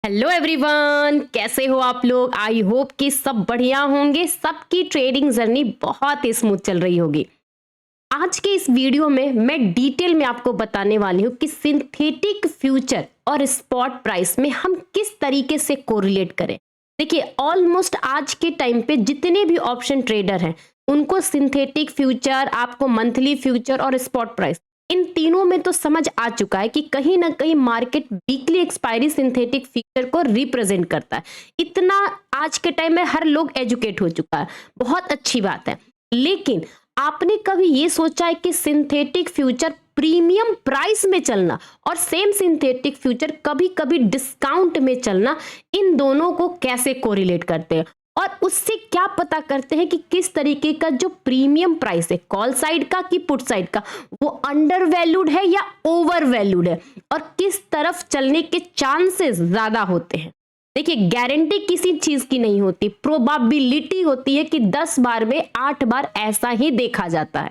Hello everyone, कैसे हो आप लोग। आई होप कि सब बढ़िया होंगे। सबकी ट्रेडिंग जर्नी बहुत ही स्मूथ चल रही होगी। आज के इस वीडियो में मैं डिटेल में आपको बताने वाली हूँ कि सिंथेटिक फ्यूचर और स्पॉट प्राइस में हम किस तरीके से कोरिलेट करें। देखिए, ऑलमोस्ट आज के टाइम पे जितने भी ऑप्शन ट्रेडर हैं उनको सिंथेटिक फ्यूचर, आपको मंथली फ्यूचर और स्पॉट प्राइस, इन तीनों में तो समझ आ चुका है कि कहीं ना कहीं market weekly expiry synthetic future को रिप्रेजेंट करता है। इतना आज के टाइम में हर लोग एजुकेट हो चुका है, बहुत अच्छी बात है। लेकिन आपने कभी ये सोचा है कि सिंथेटिक फ्यूचर प्रीमियम प्राइस में चलना और सेम सिंथेटिक फ्यूचर कभी कभी डिस्काउंट में चलना, इन दोनों को कैसे कोरिलेट करते हैं और उससे क्या पता करते हैं कि किस तरीके का जो प्रीमियम प्राइस है कॉल साइड का कि पुट साइड का, वो अंडर वैल्यूड है या ओवर वैल्यूड है और किस तरफ चलने के चांसेस ज्यादा होते हैं। देखिए, गारंटी किसी चीज की नहीं होती, प्रोबेबिलिटी होती है कि 10 बार में 8 बार ऐसा ही देखा जाता है।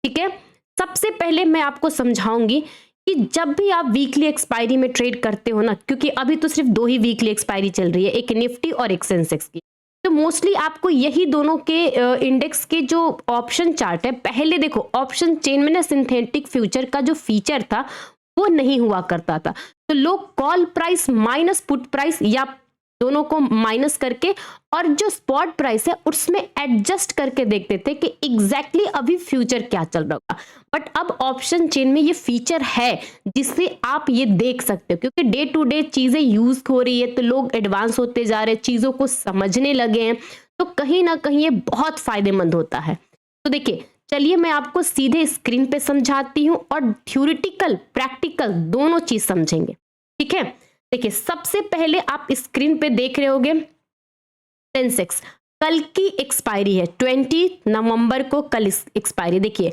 ठीक है, सबसे पहले मैं आपको समझाऊंगी कि जब भी आप वीकली एक्सपायरी में ट्रेड करते हो ना, क्योंकि अभी तो सिर्फ 2 ही वीकली एक्सपायरी चल रही है, एक निफ्टी और एक सेंसेक्स की, तो मोस्टली आपको यही दोनों के इंडेक्स के जो ऑप्शन चार्ट है, पहले देखो ऑप्शन चेन में ना सिंथेटिक फ्यूचर का जो फीचर था वो नहीं हुआ करता था। तो लोग call price minus put price या दोनों को माइनस करके और जो स्पॉट प्राइस है उसमें एडजस्ट करके देखते थे कि एग्जैक्टली अभी फ्यूचर क्या चल रहा होगा। बट अब ऑप्शन चेन में ये फीचर है जिससे आप ये देख सकते हो, क्योंकि डे टू डे चीजें यूज हो रही है तो लोग एडवांस होते जा रहे हैं, चीजों को समझने लगे हैं, तो कहीं ना कहीं ये बहुत फायदेमंद होता है। तो देखिए, चलिए मैं आपको सीधे स्क्रीन पे समझाती हूँ और थ्योरेटिकल प्रैक्टिकल दोनों चीज समझेंगे। ठीक है, देखिए सबसे पहले आप स्क्रीन पे देख रहे होगे सेंसेक्स, कल की एक्सपायरी है 20 नवंबर को, कल एक्सपायरी देखिए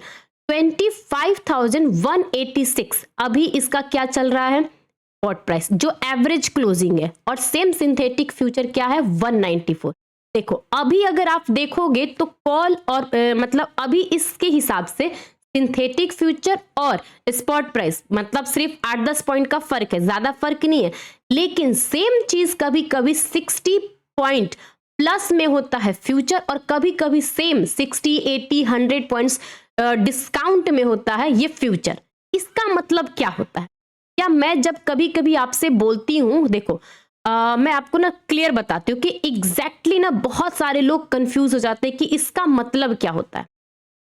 25,186, अभी इसका क्या चल रहा है स्पॉट प्राइस जो एवरेज क्लोजिंग है, और सेम सिंथेटिक फ्यूचर क्या है 194। देखो अभी अगर आप देखोगे तो कॉल और मतलब अभी इसके हिसाब से सिंथेटिक फ्यूचर और स्पॉट प्राइस मतलब सिर्फ 8-10 पॉइंट का फर्क है, ज्यादा फर्क नहीं है, लेकिन सेम चीज कभी कभी 60 पॉइंट प्लस में होता है फ्यूचर और कभी कभी सेम 60, 80, 100 पॉइंट्स डिस्काउंट में होता है ये फ्यूचर। इसका मतलब क्या होता है, क्या मैं जब कभी कभी आपसे बोलती हूं, देखो मैं आपको ना क्लियर बताती हूँ कि एग्जैक्टली ना बहुत सारे लोग कंफ्यूज हो जाते हैं कि इसका मतलब क्या होता है।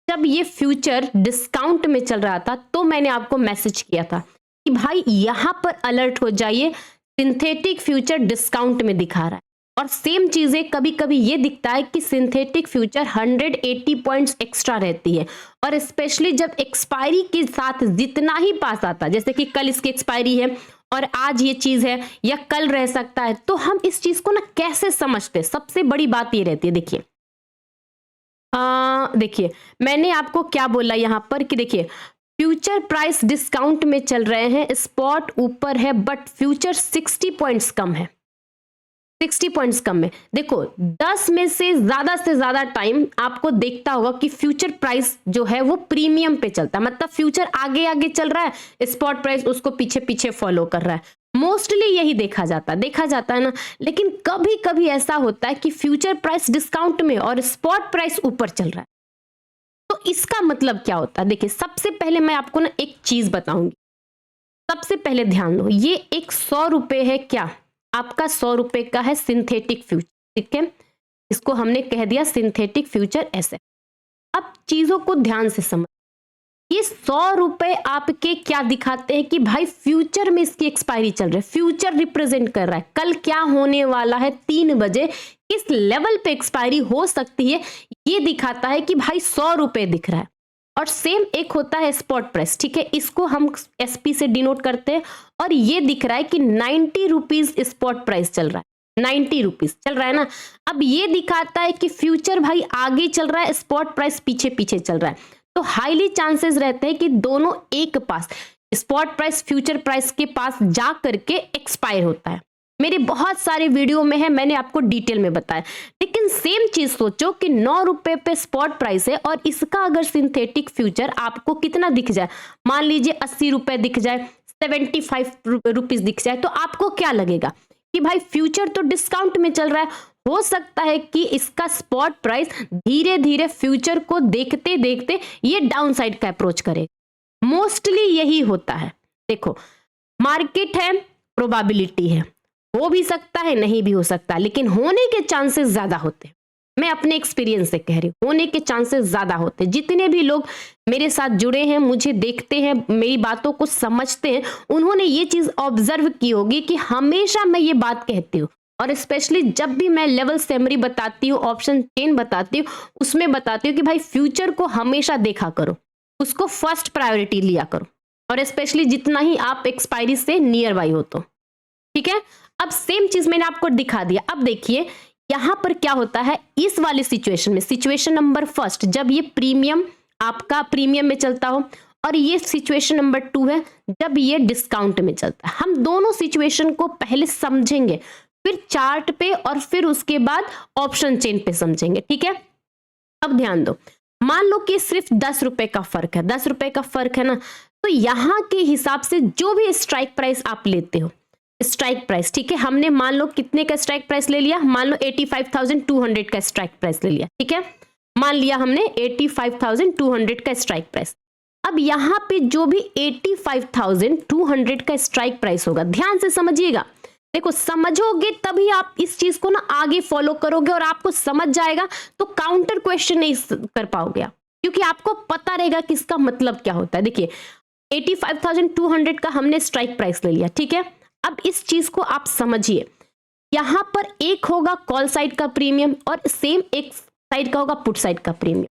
जब ये फ्यूचर डिस्काउंट में चल रहा था तो मैंने आपको मैसेज किया था कि भाई यहां पर अलर्ट हो जाइए, सिंथेटिक फ्यूचर डिस्काउंट में दिखा रहा है। और सेम चीजें कभी कभी ये दिखता है कि सिंथेटिक फ्यूचर 180 पॉइंट्स एक्स्ट्रा रहती है, और स्पेशली जब एक्सपायरी के साथ जितना ही पास आता, जैसे कि कल इसकी एक्सपायरी है और आज ये चीज है या कल रह सकता है, तो हम इस चीज को ना कैसे समझते हैं, सबसे बड़ी बात ये रहती है। देखिए मैंने आपको क्या बोला यहां पर कि देखिए फ्यूचर प्राइस डिस्काउंट में चल रहे हैं, स्पॉट ऊपर है बट फ्यूचर 60 पॉइंट्स कम है, 60 पॉइंट्स कम है। देखो 10 में से ज्यादा टाइम आपको देखता होगा कि फ्यूचर प्राइस जो है वो प्रीमियम पे चलता है, मतलब फ्यूचर आगे आगे चल रहा है, स्पॉट प्राइस उसको पीछे पीछे फॉलो कर रहा है, मोस्टली यही देखा जाता है ना। लेकिन कभी कभी ऐसा होता है कि फ्यूचर प्राइस डिस्काउंट में और स्पॉट प्राइस ऊपर चल रहा है, तो इसका मतलब क्या होता है। देखिए सबसे पहले मैं आपको ना एक चीज बताऊंगी, सबसे पहले ध्यान दो, ये एक 100 रुपए है, क्या आपका 100 रुपए का है सिंथेटिक फ्यूचर। ठीक है, इसको हमने कह दिया सिंथेटिक फ्यूचर ऐसे। अब चीजों को ध्यान से समझ, ये 100 रुपए आपके क्या दिखाते हैं कि भाई फ्यूचर में इसकी एक्सपायरी चल रही है, फ्यूचर रिप्रेजेंट कर रहा है कल क्या होने वाला है, 3 बजे किस लेवल पे एक्सपायरी हो सकती है, ये दिखाता है कि भाई 100 रुपए दिख रहा है। और सेम एक होता है स्पॉट प्राइस, ठीक है, इसको हम एसपी से डिनोट करते हैं, और ये दिख रहा है कि 90 रुपीज स्पॉट प्राइस चल रहा है, 90 रुपीज चल रहा है ना। अब ये दिखाता है कि फ्यूचर भाई आगे चल रहा है, स्पॉट प्राइस पीछे पीछे चल रहा है, तो हाईली चांसेस रहते हैं कि दोनों एक पास, स्पॉट प्राइस फ्यूचर प्राइस के पास जा करके एक्सपायर होता है। मेरे बहुत सारे वीडियो में है, मैंने आपको डिटेल में बताया। लेकिन सेम चीज सोचो कि 9 रुपए पे स्पॉट प्राइस है और इसका अगर सिंथेटिक फ्यूचर आपको कितना दिख जाए, मान लीजिए 80 रुपए दिख जाए, 75 रुपीज दिख जाए, तो आपको क्या लगेगा कि भाई फ्यूचर तो डिस्काउंट में चल रहा है, हो सकता है कि इसका स्पॉट प्राइस धीरे धीरे फ्यूचर को देखते देखते ये डाउन साइड का अप्रोच करे। मोस्टली यही होता है। देखो मार्केट है, प्रोबेबिलिटी है, हो भी सकता है नहीं भी हो सकता, लेकिन होने के चांसेस ज्यादा होते हैं। मैं अपने एक्सपीरियंस से कह रही हूँ, होने के चांसेस ज्यादा होते हैं। जितने भी लोग मेरे साथ जुड़े हैं, मुझे देखते हैं, मेरी बातों को समझते हैं, उन्होंने ये चीज ऑब्जर्व की होगी कि हमेशा मैं ये बात कहती हूँ, और स्पेशली जब भी मैं लेवल समरी बताती हूँ, ऑप्शन चेन बताती हूँ, उसमें बताती हूँ कि भाई फ्यूचर को हमेशा देखा करो, उसको फर्स्ट प्रायोरिटी लिया करो, और स्पेशली जितना ही आप एक्सपायरी से नियर बाई हो तो। ठीक है, अब सेम चीज मैंने आपको दिखा दिया। अब देखिए यहां पर क्या होता है इस वाले सिचुएशन में, सिचुएशन नंबर फर्स्ट, जब ये प्रीमियम आपका प्रीमियम में चलता हो, और ये सिचुएशन नंबर 2 है जब ये डिस्काउंट में चलता है। हम दोनों सिचुएशन को पहले समझेंगे, फिर चार्ट पे, और फिर उसके बाद ऑप्शन चेन पे समझेंगे। ठीक है, अब ध्यान दो, मान लो कि सिर्फ 10 रुपए का फर्क है, 10 रुपए का फर्क है ना, तो यहां के हिसाब से जो भी स्ट्राइक प्राइस आप लेते हो, स्ट्राइक प्राइस, ठीक है, हमने मान लो कितने का स्ट्राइक प्राइस ले लिया, मान लो 85,200 का स्ट्राइक प्राइस ले लिया। ठीक है, मान लिया हमने 85,200 का स्ट्राइक प्राइस। अब यहां पे जो भी 85,200 का स्ट्राइक प्राइस होगा, ध्यान से समझिएगा, देखो समझोगे तभी आप इस चीज को ना आगे फॉलो करोगे, और आपको समझ जाएगा तो काउंटर क्वेश्चन नहीं कर पाओगे आप, क्योंकि आपको पता रहेगा कि इसका मतलब क्या होता है। देखिए 85,200 का हमने स्ट्राइक प्राइस ले लिया। ठीक है, अब इस चीज को आप समझिए, यहां पर एक होगा कॉल साइड का प्रीमियम, और सेम एक साइड का होगा पुट साइड का प्रीमियम।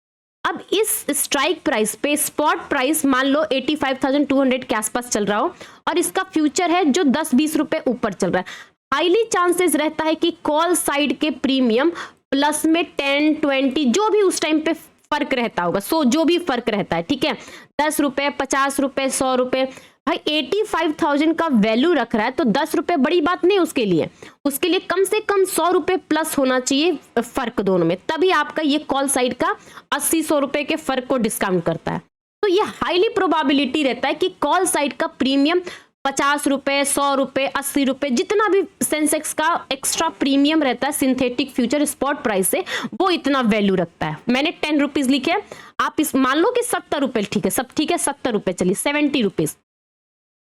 अब इस स्ट्राइक प्राइस पे स्पॉट प्राइस मान लो 85,200 के आसपास चल रहा हो, और इसका फ्यूचर है जो 10-20 रुपए ऊपर चल रहा है, हाईली चांसेस रहता है कि कॉल साइड के प्रीमियम प्लस में 10-20 जो भी उस टाइम पे फर्क रहता होगा, सो जो भी फर्क रहता है, ठीक है, 10 रुपए, 50 रुपए, 100 रुपए, भाई 85,000 का वैल्यू रख रहा है तो 10 रुपए बड़ी बात नहीं उसके लिए कम से कम 100 रुपए प्लस होना चाहिए फर्क दोनों में, तभी आपका ये कॉल साइड का 80-100 रुपए के फर्क को डिस्काउंट करता है। तो ये हाईली प्रोबेबिलिटी रहता है कि कॉल साइड का प्रीमियम 50 रुपए, 100 रुपए, 80 रुपए, जितना भी सेंसेक्स का एक्स्ट्रा प्रीमियम रहता है सिंथेटिक फ्यूचर स्पॉट प्राइस से, वो इतना वैल्यू रखता है। मैंने 10 रुपीज लिखे, आप इस मान लो कि 70 रुपए, ठीक है, सब ठीक है, 70 रुपए, चलिए 70 रुपीज,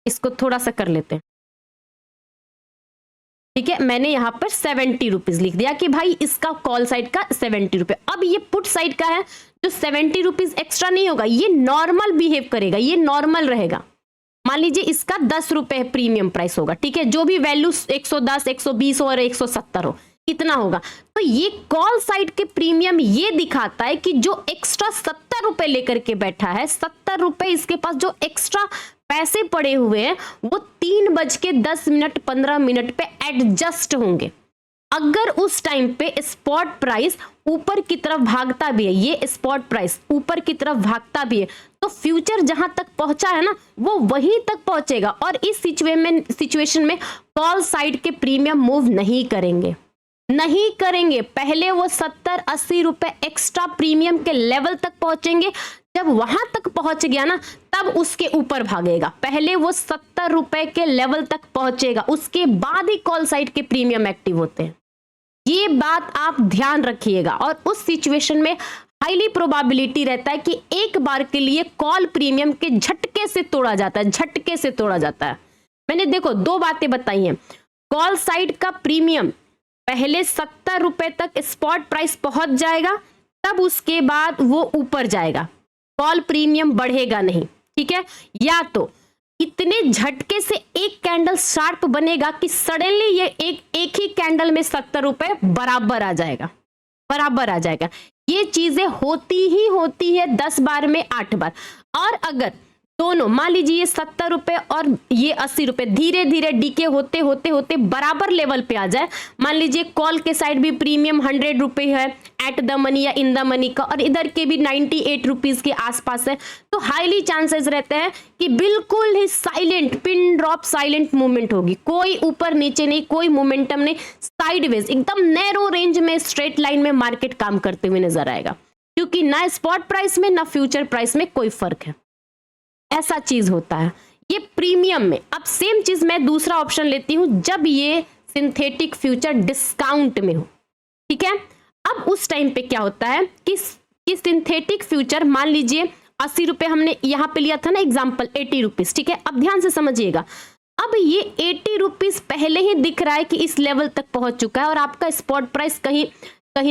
इसको थोड़ा सा कर लेते हैं। ठीक है, मैंने यहां पर 70 रुपीज लिख दिया कि भाई इसका कॉल साइड का 70 रुपए। अब ये पुट साइड का है जो 70 रुपीज एक्स्ट्रा नहीं होगा, ये नॉर्मल बिहेव करेगा, ये नॉर्मल रहेगा। मान लीजिए इसका 10 रुपए प्रीमियम प्राइस होगा, ठीक है, जो भी वैल्यू 110, 120 और 170 हो, इतना होगा। तो ये कॉल साइड के प्रीमियम ये दिखाता है कि जो एक्स्ट्रा 70 रुपए लेकर के बैठा है, 70 रुपए इसके पास जो एक्स्ट्रा पैसे पड़े हुए हैं, वो 3:10 15 मिनट पे एडजस्ट होंगे। अगर उस टाइम पे स्पॉट प्राइस ऊपर की तरफ भागता भी है, ये स्पॉट प्राइस ऊपर की तरफ भागता भी है, तो फ्यूचर जहां तक पहुंचा है ना, वो वहीं तक पहुंचेगा, और इस सिचुएशन में कॉल साइड के प्रीमियम मूव नहीं करेंगे। पहले वो 70-80 रुपए एक्स्ट्रा प्रीमियम के लेवल तक पहुंचेंगे, जब वहां तक पहुंच गया ना, तब उसके ऊपर भागेगा। पहले वो 70 रुपए के लेवल तक पहुंचेगा, उसके बाद ही कॉल साइड के प्रीमियम एक्टिव होते हैं। ये बात आप ध्यान रखिएगा। और उस सिचुएशन में हाईली प्रोबेबिलिटी रहता है कि एक बार के लिए कॉल प्रीमियम के झटके से तोड़ा जाता है, मैंने देखो 2 बातें बताई हैं। कॉल साइड का प्रीमियम पहले 70 रुपए तक स्पॉट प्राइस पहुंच जाएगा, तब उसके बाद वो ऊपर जाएगा, कॉल प्रीमियम बढ़ेगा नहीं, ठीक है। या तो इतने झटके से एक कैंडल शार्प बनेगा कि सडनली ये एक ही कैंडल में 70 रुपए बराबर आ जाएगा। ये चीजें होती है 10 बार में 8 बार। और अगर दोनों मान लीजिए 70 रुपए और ये 80 रुपए धीरे धीरे डीके होते बराबर लेवल पे आ जाए, मान लीजिए कॉल के साइड भी प्रीमियम 100 रुपए है एट द मनी या इन द मनी का, और इधर के भी 98 रुपीज के आसपास है, तो हाईली चांसेस रहते हैं कि बिल्कुल ही silent, pin drop silent movement होगी, कोई ऊपर नीचे नहीं, कोई मोमेंटम नहीं, साइडवेज एकदम नैरो रेंज में स्ट्रेट लाइन में मार्केट काम करते हुए नजर आएगा, क्योंकि ना स्पॉट प्राइस में ना फ्यूचर प्राइस में कोई फर्क है। ऐसा चीज होता है ये प्रीमियम में। अब सेम चीज मैं दूसरा ऑप्शन लेती हूं, जब ये सिंथेटिक फ्यूचर डिस्काउंट में हो, ठीक है। अब उस टाइम पे क्या होता है कि सिंथेटिक फ्यूचर मान लीजिए 80 रुपए हमने यहाँ पे लिया था ना एग्जाम्पल, 80 रुपीज, ठीक है। अब ध्यान से समझिएगा, अब ये 80 रुपीज पहले ही दिख रहा है कि इस लेवल तक पहुंच चुका है और आपका स्पॉट प्राइस कहीं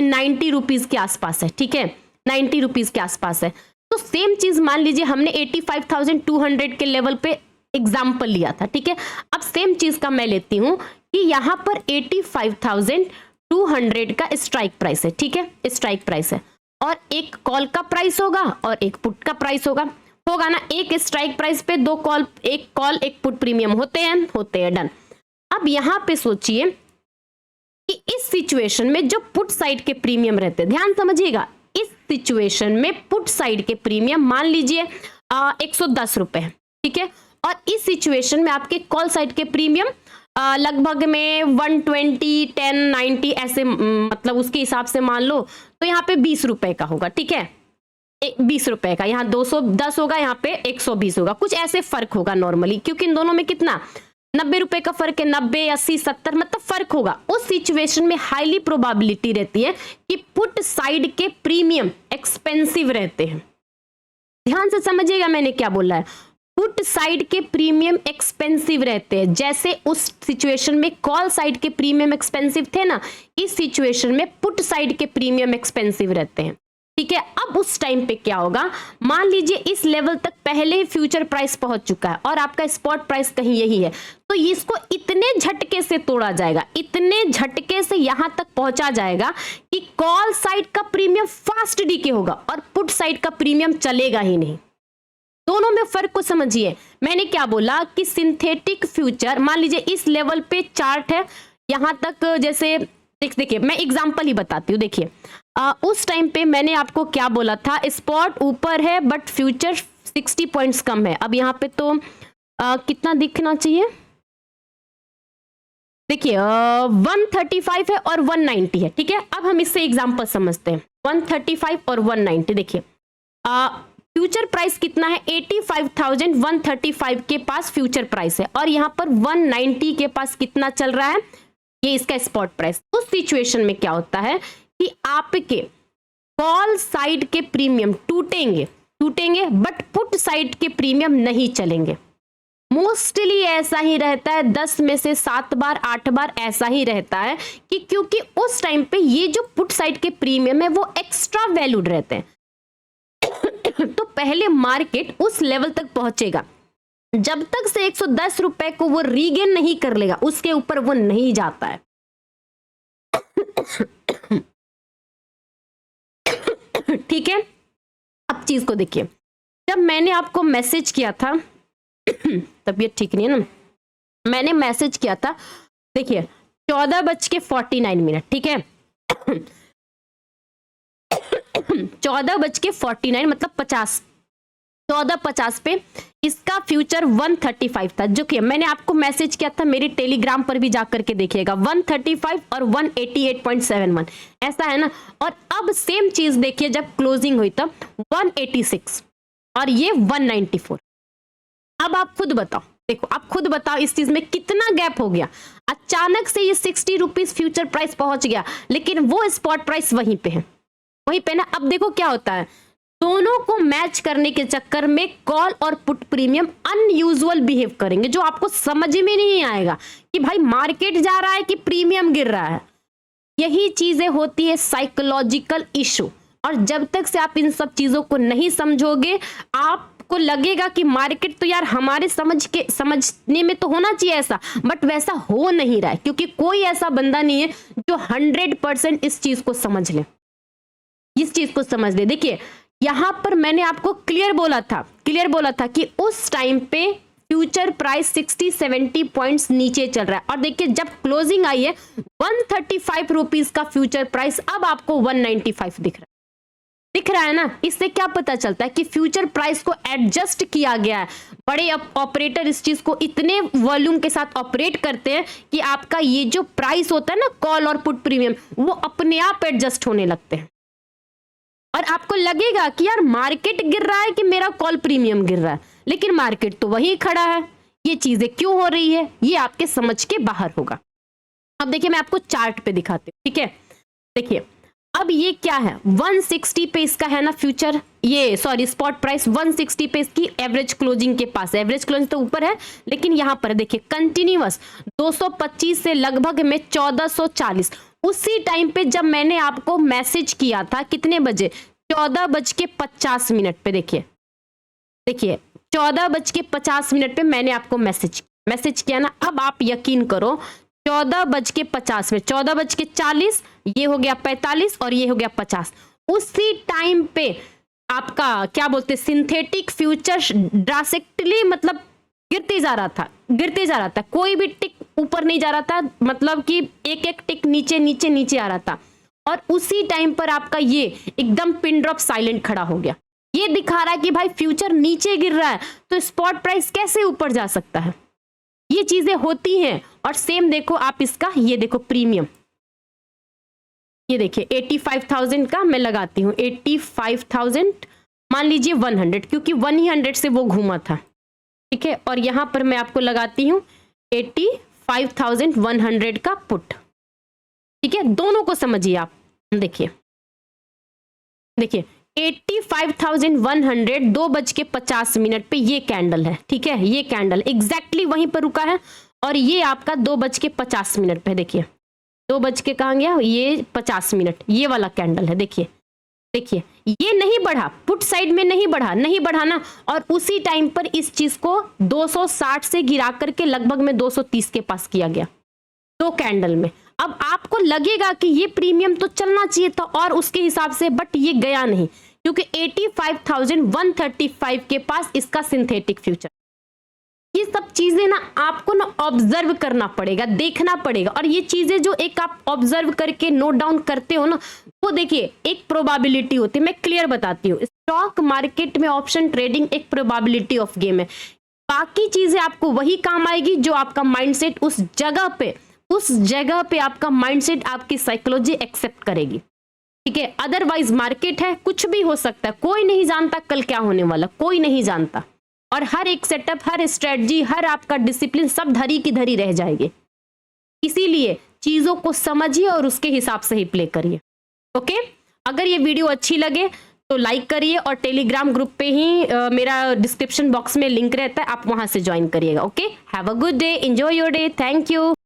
90 रुपीज के आसपास है, ठीक है, 90 रुपीज के आसपास है। तो सेम चीज मान लीजिए हमने 85,200 के लेवल पे एग्जाम्पल लिया था, ठीक है। अब सेम चीज का मैं लेती हूं कि यहां पर 85,200 का स्ट्राइक प्राइस है, ठीक है, स्ट्राइक प्राइस है, और एक कॉल का प्राइस होगा और एक पुट का प्राइस होगा ना। एक स्ट्राइक प्राइस पे दो कॉल, एक कॉल एक पुट प्रीमियम होते हैं, डन। अब यहां पे सोचिए कि इस सिचुएशन में जो पुट साइड के प्रीमियम रहते हैं, ध्यान समझिएगा, इस सिचुएशन में पुट साइड के प्रीमियम मान लीजिए 110 रुपए है, ठीक है, और इस सिचुएशन में आपके कॉल साइड के प्रीमियम लगभग में 120, 10, 90 ऐसे, मतलब उसके हिसाब से मान लो तो यहाँ पे 20 रुपए का होगा, ठीक है, 20 रुपए का, यहाँ 210 होगा, यहाँ पे 120 होगा, कुछ ऐसे फर्क होगा नॉर्मली, क्योंकि इन दोनों में कितना 90 रुपए का फर्क है, 90, 80, 70 मतलब फर्क होगा। उस सिचुएशन में हाईली प्रोबेबिलिटी रहती है कि पुट साइड के प्रीमियम एक्सपेंसिव रहते हैं। ध्यान से समझिएगा मैंने क्या बोला है, पुट साइड के प्रीमियम एक्सपेंसिव रहते हैं। जैसे उस सिचुएशन में कॉल साइड के प्रीमियम एक्सपेंसिव थे ना, इस सिचुएशन में पुट साइड के प्रीमियम एक्सपेंसिव रहते हैं, ठीक है। अब उस टाइम पे क्या होगा, मान लीजिए इस लेवल तक पहले ही फ्यूचर प्राइस पहुंच चुका है और आपका स्पॉट प्राइस कहीं यही है, तो इसको इतने झटके से तोड़ा जाएगा, इतने झटके से यहां तक पहुंचा जाएगा कि कॉल साइड का प्रीमियम फास्ट डीके होगा और पुट साइड का प्रीमियम चलेगा ही नहीं। दोनों में फर्क को समझिए। मैंने क्या बोला कि सिंथेटिक फ्यूचर, मान लीजिए इस लेवल पे चार्ट है यहां तक, जैसे देखिए मैं एग्जांपल ही बताती हूँ। देखिए उस टाइम पे मैंने आपको क्या बोला था, स्पॉट ऊपर है बट फ्यूचर 60 पॉइंट्स कम है। अब यहाँ पे तो कितना दिखना चाहिए, देखिए 135 है और 190 है, ठीक है। अब हम इससे एग्जांपल समझते हैं, 135 और 190। देखिए फ्यूचर प्राइस कितना है, 85,135 के पास फ्यूचर प्राइस है और यहाँ पर 190 के पास कितना चल रहा है, ये इसका स्पॉट प्राइस। उस सिचुएशन में क्या होता है कि आपके कॉल साइड के प्रीमियम टूटेंगे बट पुट साइड के प्रीमियम नहीं चलेंगे। मोस्टली ऐसा ही रहता है, 10 में से 7 बार 8 बार ऐसा ही रहता है कि क्योंकि उस टाइम पे ये जो पुट साइड के प्रीमियम है वो एक्स्ट्रा वैल्यूड रहते हैं। तो पहले मार्केट उस लेवल तक पहुंचेगा, जब तक से 110 रुपए को वो रीगेन नहीं कर लेगा उसके ऊपर वो नहीं जाता है। ठीक है, अब चीज को देखिए, जब मैंने आपको मैसेज किया था, तबीयत ठीक नहीं है ना, मैंने मैसेज किया था, देखिए 14:49, ठीक है, 14:49 मतलब 50, 14:50 पे इसका फ्यूचर 135 था, जो कि मैंने आपको मैसेज किया था मेरे टेलीग्राम पर भी जाकर के देखिएगा, 135 और 188.71 ऐसा है ना। और अब सेम चीज देखिए जब क्लोजिंग हुई तब 186 और ये 194। अब आप खुद बताओ, देखो आप खुद बताओ इस चीज में कितना गैप हो गया। अचानक से ये 60 रुपीज फ्यूचर प्राइस पहुंच गया, लेकिन वो स्पॉट प्राइस वहीं पे है, वहीं पे ना। अब देखो क्या होता है, दोनों को मैच करने के चक्कर में कॉल और पुट प्रीमियम अनयूजुअल बिहेव करेंगे, जो आपको समझ में नहीं आएगा कि भाई मार्केट जा रहा है कि प्रीमियम गिर रहा है। यही चीजें होती है साइकोलॉजिकल इशू, और जब तक से आप इन सब चीजों को नहीं समझोगे आपको लगेगा कि मार्केट तो यार हमारे समझने में तो होना चाहिए ऐसा, बट वैसा हो नहीं रहा है, क्योंकि कोई ऐसा बंदा नहीं है जो 100% इस चीज को समझ ले, इस चीज को समझ ले। देखिए यहां पर मैंने आपको क्लियर बोला था कि उस टाइम पे फ्यूचर प्राइस 60-70 पॉइंट्स नीचे चल रहा है, और देखिए जब क्लोजिंग आई है 135 रुपीज का फ्यूचर प्राइस अब आपको 195 दिख रहा है ना। इससे क्या पता चलता है कि फ्यूचर प्राइस को एडजस्ट किया गया है। बड़े ऑपरेटर इस चीज को इतने वॉल्यूम के साथ ऑपरेट करते हैं कि आपका ये जो प्राइस होता है ना कॉल और पुट प्रीमियम, वो अपने आप एडजस्ट होने लगते हैं, और आपको लगेगा कि यार मार्केट गिर रहा है कि मेरा कॉल प्रीमियम गिर रहा है, लेकिन मार्केट तो वही खड़ा है। ये चीजें क्यों हो रही है ये आपके समझ के बाहर होगा। अब देखिए मैं आपको चार्ट पे दिखाती हूँ, ठीक है। देखिए अब ये क्या है, 160 पे इसका है ना फ्यूचर, ये सॉरी स्पॉट प्राइस 160 पे इसकी एवरेज क्लोजिंग के पास है। एवरेज क्लोजिंग तो ऊपर है, लेकिन यहाँ पर देखिए कंटिन्यूअस 225 से लगभग में 1440। उसी टाइम पे जब मैंने आपको मैसेज किया था कितने बजे, 14:50 पे, देखिए 14:50 पे मैंने आपको मैसेज किया ना। अब आप यकीन करो 14:50 में 14:40 ये हो गया 45 और ये हो गया 50। उसी टाइम पे आपका क्या बोलते सिंथेटिक फ्यूचर ड्रास्टिकली मतलब गिरते जा रहा था, कोई भी टिक ऊपर नहीं जा रहा था, मतलब कि एक एक टिक नीचे नीचे नीचे आ रहा था। और उसी टाइम पर आपका ये एकदम पिन ड्रॉप साइलेंट खड़ा हो गया। ये दिखा रहा है कि भाई फ्यूचर नीचे गिर रहा है तो स्पॉट प्राइस कैसे ऊपर जा सकता है। ये चीजें होती हैं। और सेम देखो आप इसका, ये देखो प्रीमियम, ये देखिए 85,000 का मैं लगाती हूँ, 85,000 मान लीजिए 100, क्योंकि 100 से वो घूमा था, ठीक है। और यहां पर मैं आपको लगाती हूँ 85,100 का पुट, ठीक है। दोनों को समझिए आप, देखिए 85,100 2:50 पे ये कैंडल है, ठीक है। ये कैंडल एग्जैक्टली वहीं पर रुका है और ये आपका 2:50 पे, देखिए 2 कहाँ गया, ये 50 ये वाला कैंडल है। देखिए ये नहीं बढ़ा, पुट साइड में नहीं बढ़ा ना। और उसी टाइम पर इस चीज को 260 से गिरा करके लगभग में 230 के पास किया गया 2 कैंडल में। अब आपको लगेगा कि ये प्रीमियम तो चलना चाहिए था और उसके हिसाब से, बट ये गया नहीं, क्योंकि 85,135 के पास इसका सिंथेटिक फ्यूचर। ये सब चीजें ना आपको ना ऑब्जर्व करना पड़ेगा, देखना पड़ेगा। और ये चीजें जो एक आप ऑब्जर्व करके नोट डाउन करते हो ना, वो देखिए एक प्रोबेबिलिटी होती है। मैं क्लियर बताती हूँ, स्टॉक मार्केट में ऑप्शन ट्रेडिंग एक प्रोबेबिलिटी ऑफ गेम है। बाकी चीजें आपको वही काम आएगी जो आपका माइंडसेट उस जगह पे आपका माइंडसेट, आपकी साइकोलॉजी एक्सेप्ट करेगी, ठीक है। अदरवाइज मार्केट है, कुछ भी हो सकता है, कोई नहीं जानता कल क्या होने वाला, कोई नहीं जानता। और हर एक सेटअप, हर स्ट्रेटजी, हर आपका डिसिप्लिन सब धरी की धरी रह जाएगी। इसीलिए चीजों को समझिए और उसके हिसाब से ही प्ले करिए, ओके। अगर ये वीडियो अच्छी लगे तो लाइक करिए और टेलीग्राम ग्रुप पे ही मेरा डिस्क्रिप्शन बॉक्स में लिंक रहता है, आप वहां से ज्वाइन करिएगा, okay. Have a good day, enjoy your day, thank you.